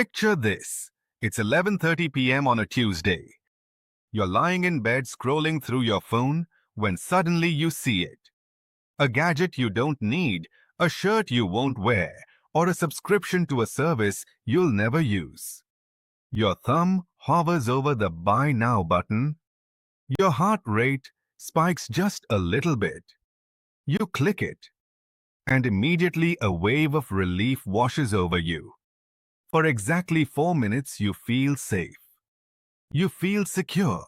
Picture this. It's 11:30 p.m. on a Tuesday. You're lying in bed scrolling through your phone when suddenly you see it. A gadget you don't need, a shirt you won't wear, or a subscription to a service you'll never use. Your thumb hovers over the Buy Now button. Your heart rate spikes just a little bit. You click it, and immediately a wave of relief washes over you. For exactly 4 minutes, you feel safe. You feel secure.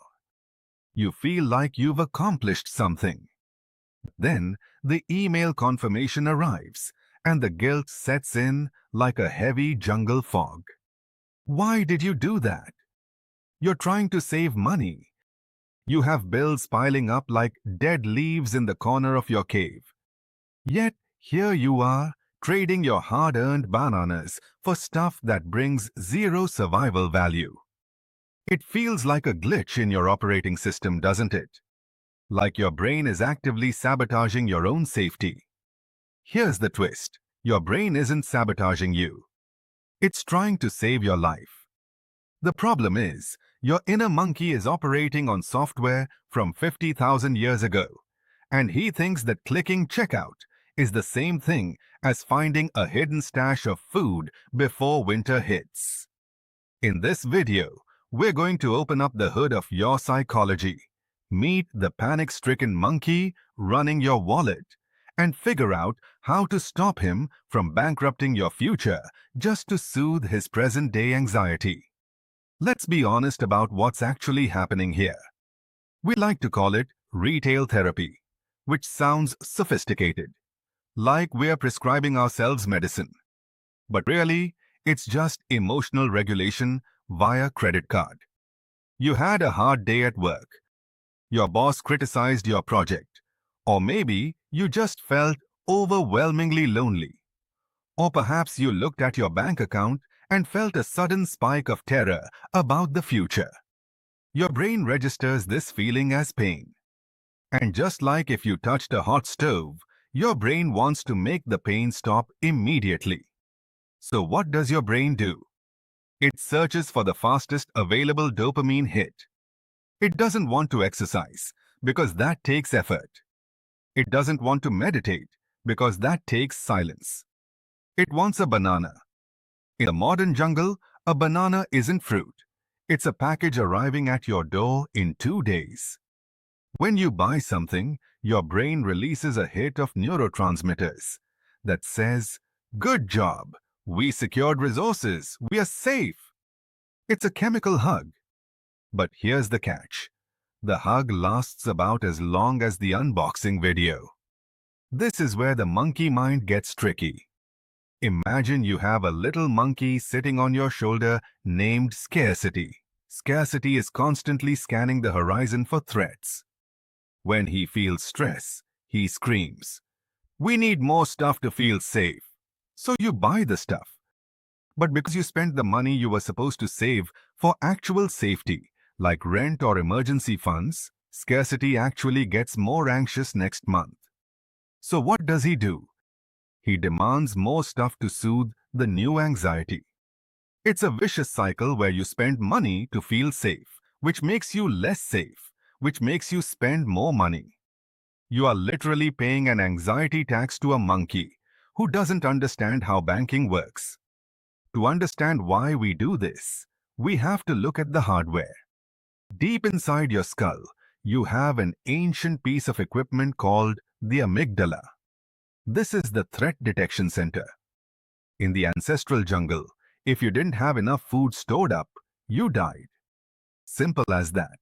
You feel like you've accomplished something. Then the email confirmation arrives, and the guilt sets in like a heavy jungle fog. Why did you do that? You're trying to save money. You have bills piling up like dead leaves in the corner of your cave. Yet here you are, trading your hard-earned bananas for stuff that brings zero survival value. It feels like a glitch in your operating system, doesn't it? Like your brain is actively sabotaging your own safety. Here's the twist. Your brain isn't sabotaging you. It's trying to save your life. The problem is, your inner monkey is operating on software from 50,000 years ago, and he thinks that clicking checkout is the same thing as finding a hidden stash of food before winter hits. In this video, we're going to open up the hood of your psychology, meet the panic-stricken monkey running your wallet, and figure out how to stop him from bankrupting your future just to soothe his present-day anxiety. Let's be honest about what's actually happening here. We like to call it retail therapy, which sounds sophisticated, like we're prescribing ourselves medicine. But really, it's just emotional regulation via credit card. You had a hard day at work. Your boss criticized your project. Or maybe you just felt overwhelmingly lonely. Or perhaps you looked at your bank account and felt a sudden spike of terror about the future. Your brain registers this feeling as pain. And just like if you touched a hot stove, your brain wants to make the pain stop immediately. So what does your brain do? It searches for the fastest available dopamine hit. It doesn't want to exercise because that takes effort. It doesn't want to meditate because that takes silence. It wants a banana. In the modern jungle, a banana isn't fruit. It's a package arriving at your door in 2 days. When you buy something, your brain releases a hit of neurotransmitters that says, "Good job, we secured resources, we are safe." It's a chemical hug. But here's the catch. The hug lasts about as long as the unboxing video. This is where the monkey mind gets tricky. Imagine you have a little monkey sitting on your shoulder named Scarcity. Scarcity is constantly scanning the horizon for threats. When he feels stress, he screams, "We need more stuff to feel safe." So you buy the stuff. But because you spent the money you were supposed to save for actual safety, like rent or emergency funds, Scarcity actually gets more anxious next month. So what does he do? He demands more stuff to soothe the new anxiety. It's a vicious cycle where you spend money to feel safe, which makes you less safe, which makes you spend more money. You are literally paying an anxiety tax to a monkey who doesn't understand how banking works. To understand why we do this, we have to look at the hardware. Deep inside your skull, you have an ancient piece of equipment called the amygdala. This is the threat detection center. In the ancestral jungle, if you didn't have enough food stored up, you died. Simple as that.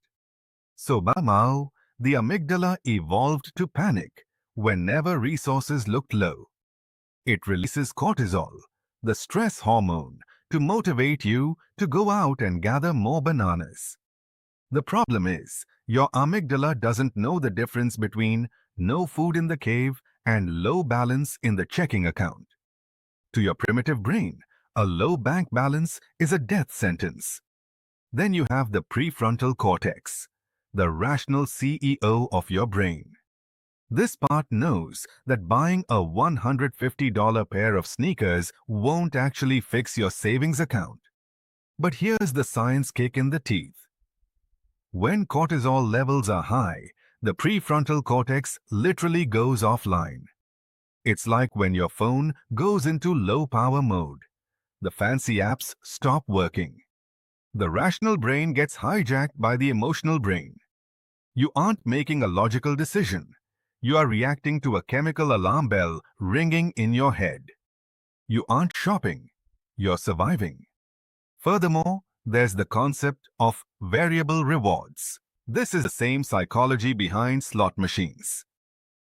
So somehow, the amygdala evolved to panic whenever resources looked low. It releases cortisol, the stress hormone, to motivate you to go out and gather more bananas. The problem is, your amygdala doesn't know the difference between no food in the cave and low balance in the checking account. To your primitive brain, a low bank balance is a death sentence. Then you have the prefrontal cortex, the rational CEO of your brain. This part knows that buying a $150 pair of sneakers won't actually fix your savings account. But here's the science kick in the teeth. When cortisol levels are high, the prefrontal cortex literally goes offline. It's like when your phone goes into low power mode. The fancy apps stop working. The rational brain gets hijacked by the emotional brain. You aren't making a logical decision. You are reacting to a chemical alarm bell ringing in your head. You aren't shopping. You're surviving. Furthermore, there's the concept of variable rewards. This is the same psychology behind slot machines.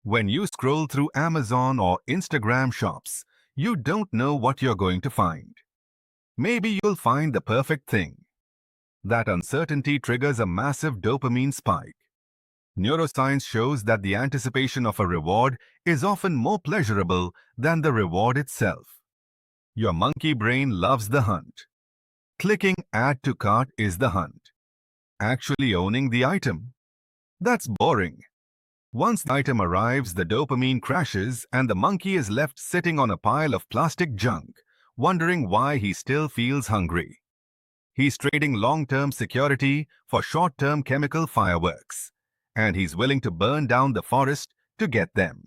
When you scroll through Amazon or Instagram shops, you don't know what you're going to find. Maybe you'll find the perfect thing. That uncertainty triggers a massive dopamine spike. Neuroscience shows that the anticipation of a reward is often more pleasurable than the reward itself. Your monkey brain loves the hunt. Clicking Add to Cart is the hunt. Actually owning the item? That's boring. Once the item arrives, the dopamine crashes and the monkey is left sitting on a pile of plastic junk, wondering why he still feels hungry. He's trading long-term security for short-term chemical fireworks, and he's willing to burn down the forest to get them.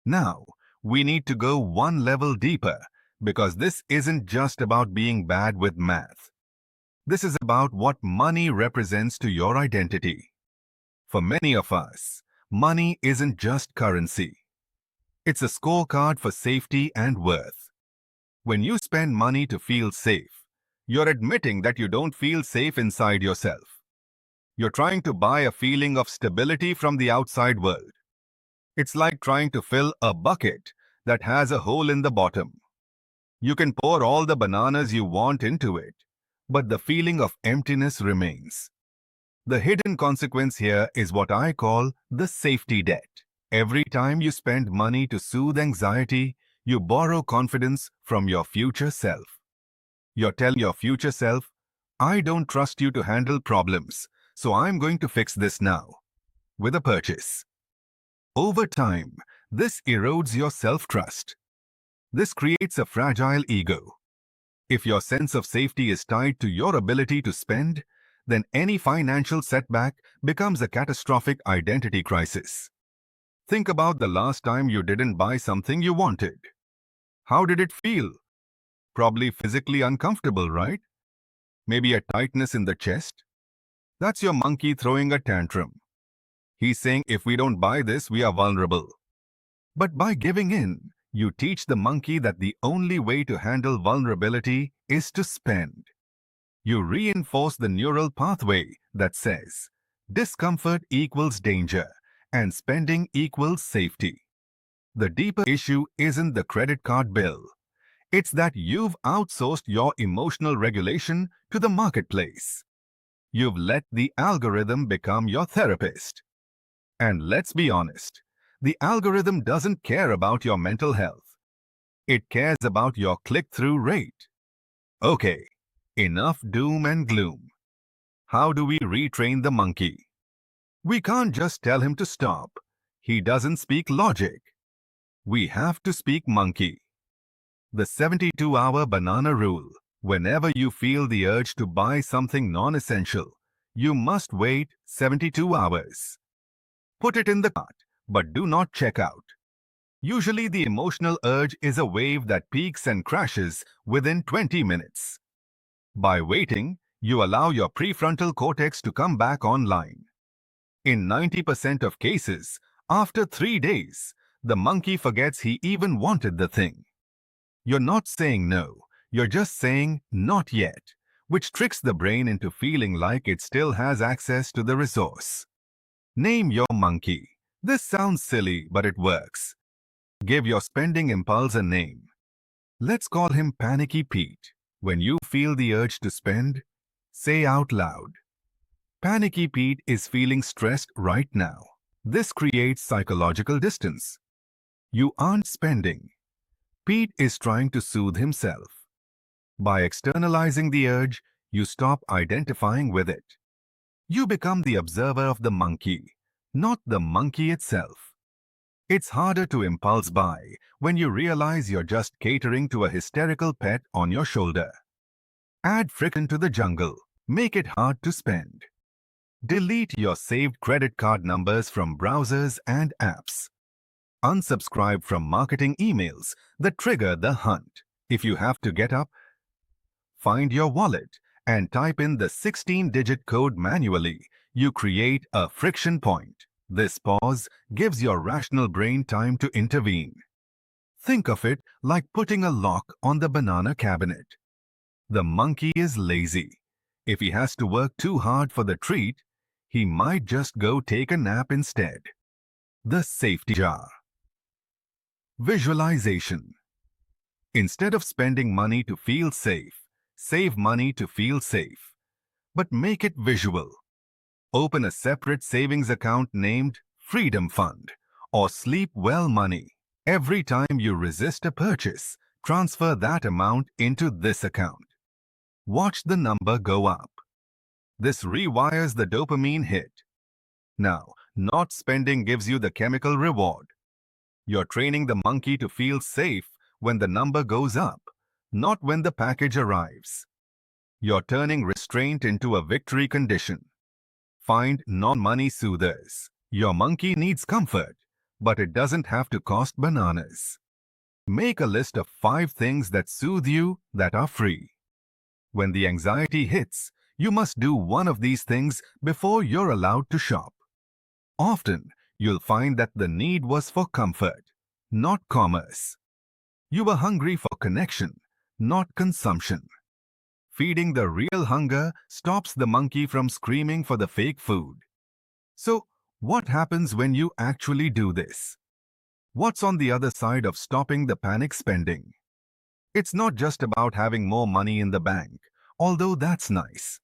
Now, we need to go one level deeper, because this isn't just about being bad with math. This is about what money represents to your identity. For many of us, money isn't just currency. It's a scorecard for safety and worth. When you spend money to feel safe, you're admitting that you don't feel safe inside yourself. You're trying to buy a feeling of stability from the outside world. It's like trying to fill a bucket that has a hole in the bottom. You can pour all the bananas you want into it, but the feeling of emptiness remains. The hidden consequence here is what I call the safety debt. Every time you spend money to soothe anxiety, you borrow confidence from your future self. You're telling your future self, I don't trust you to handle problems, so I'm going to fix this now, with a purchase. Over time, this erodes your self-trust. This creates a fragile ego. If your sense of safety is tied to your ability to spend, then any financial setback becomes a catastrophic identity crisis. Think about the last time you didn't buy something you wanted. How did it feel? Probably physically uncomfortable, right? Maybe a tightness in the chest? That's your monkey throwing a tantrum. He's saying if we don't buy this, we are vulnerable. But by giving in, you teach the monkey that the only way to handle vulnerability is to spend. You reinforce the neural pathway that says discomfort equals danger and spending equals safety. The deeper issue isn't the credit card bill. It's that you've outsourced your emotional regulation to the marketplace. You've let the algorithm become your therapist. And let's be honest, the algorithm doesn't care about your mental health. It cares about your click-through rate. Okay, enough doom and gloom. How do we retrain the monkey? We can't just tell him to stop. He doesn't speak logic. We have to speak monkey. The 72-hour banana rule. Whenever you feel the urge to buy something non-essential, you must wait 72 hours. Put it in the cart, but do not check out. Usually the emotional urge is a wave that peaks and crashes within 20 minutes. By waiting, you allow your prefrontal cortex to come back online. In 90% of cases, after 3 days, the monkey forgets he even wanted the thing. You're not saying no, you're just saying not yet, which tricks the brain into feeling like it still has access to the resource. Name your monkey. This sounds silly, but it works. Give your spending impulse a name. Let's call him Panicky Pete. When you feel the urge to spend, say out loud, Panicky Pete is feeling stressed right now. This creates psychological distance. You aren't spending. Pete is trying to soothe himself. By externalizing the urge, you stop identifying with it. You become the observer of the monkey, not the monkey itself. It's harder to impulse buy when you realize you're just catering to a hysterical pet on your shoulder. Add friction to the jungle. Make it hard to spend. Delete your saved credit card numbers from browsers and apps. Unsubscribe from marketing emails that trigger the hunt. If you have to get up, find your wallet and type in the 16-digit code manually. You create a friction point. This pause gives your rational brain time to intervene. Think of it like putting a lock on the banana cabinet. The monkey is lazy. If he has to work too hard for the treat, he might just go take a nap instead. The safety jar. Visualization. Instead of spending money to feel safe, save money to feel safe. But make it visual. Open a separate savings account named Freedom Fund or Sleep Well Money. Every time you resist a purchase, transfer that amount into this account. Watch the number go up. This rewires the dopamine hit. Now, not spending gives you the chemical reward. You're training the monkey to feel safe when the number goes up, not when the package arrives. You're turning restraint into a victory condition. Find non-money soothers. Your monkey needs comfort, but it doesn't have to cost bananas. Make a list of 5 things that soothe you that are free. When the anxiety hits, you must do one of these things before you're allowed to shop. Often, you'll find that the need was for comfort, not commerce. You were hungry for connection, not consumption. Feeding the real hunger stops the monkey from screaming for the fake food. So, what happens when you actually do this? What's on the other side of stopping the panic spending? It's not just about having more money in the bank, although that's nice.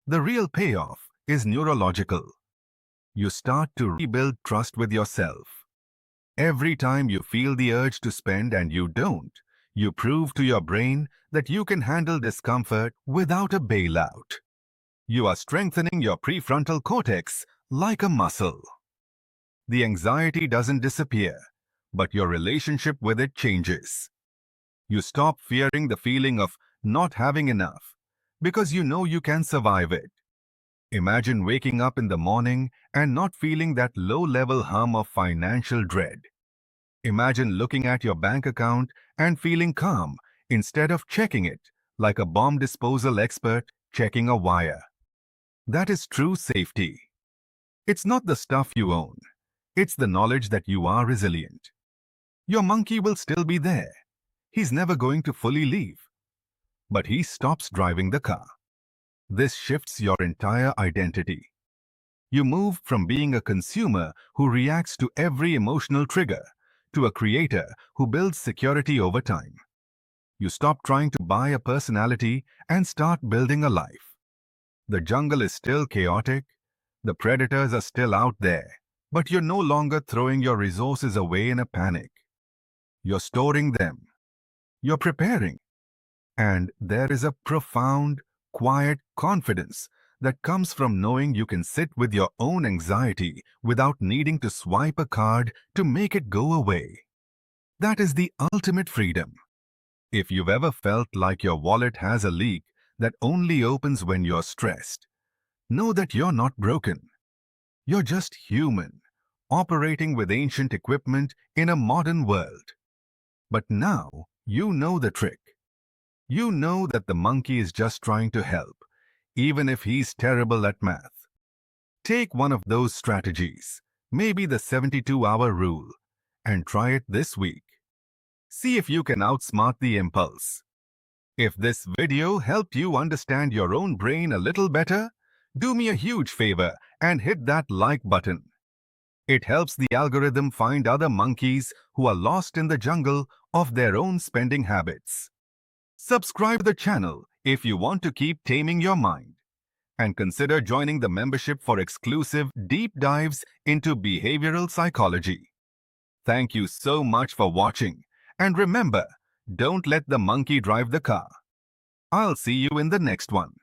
The real payoff is neurological. You start to rebuild trust with yourself. Every time you feel the urge to spend and you don't, you prove to your brain that you can handle discomfort without a bailout. You are strengthening your prefrontal cortex like a muscle. The anxiety doesn't disappear, but your relationship with it changes. You stop fearing the feeling of not having enough because you know you can survive it. Imagine waking up in the morning and not feeling that low-level hum of financial dread. Imagine looking at your bank account and feeling calm instead of checking it like a bomb disposal expert checking a wire. That is true safety. It's not the stuff you own. It's the knowledge that you are resilient. Your monkey will still be there. He's never going to fully leave. But he stops driving the car. This shifts your entire identity. You move from being a consumer who reacts to every emotional trigger to a creator who builds security over time. You stop trying to buy a personality and start building a life. The jungle is still chaotic. The predators are still out there. But you're no longer throwing your resources away in a panic. You're storing them. You're preparing. And there is a profound, quiet confidence that comes from knowing you can sit with your own anxiety without needing to swipe a card to make it go away. That is the ultimate freedom. If you've ever felt like your wallet has a leak that only opens when you're stressed, know that you're not broken. You're just human, operating with ancient equipment in a modern world. But now you know the trick. You know that the monkey is just trying to help, even if he's terrible at math. Take one of those strategies, maybe the 72-hour rule, and try it this week. See if you can outsmart the impulse. If this video helped you understand your own brain a little better, do me a huge favor and hit that like button. It helps the algorithm find other monkeys who are lost in the jungle of their own spending habits. Subscribe the channel if you want to keep taming your mind, and consider joining the membership for exclusive deep dives into behavioral psychology. Thank you so much for watching, and remember, don't let the monkey drive the car. I'll see you in the next one.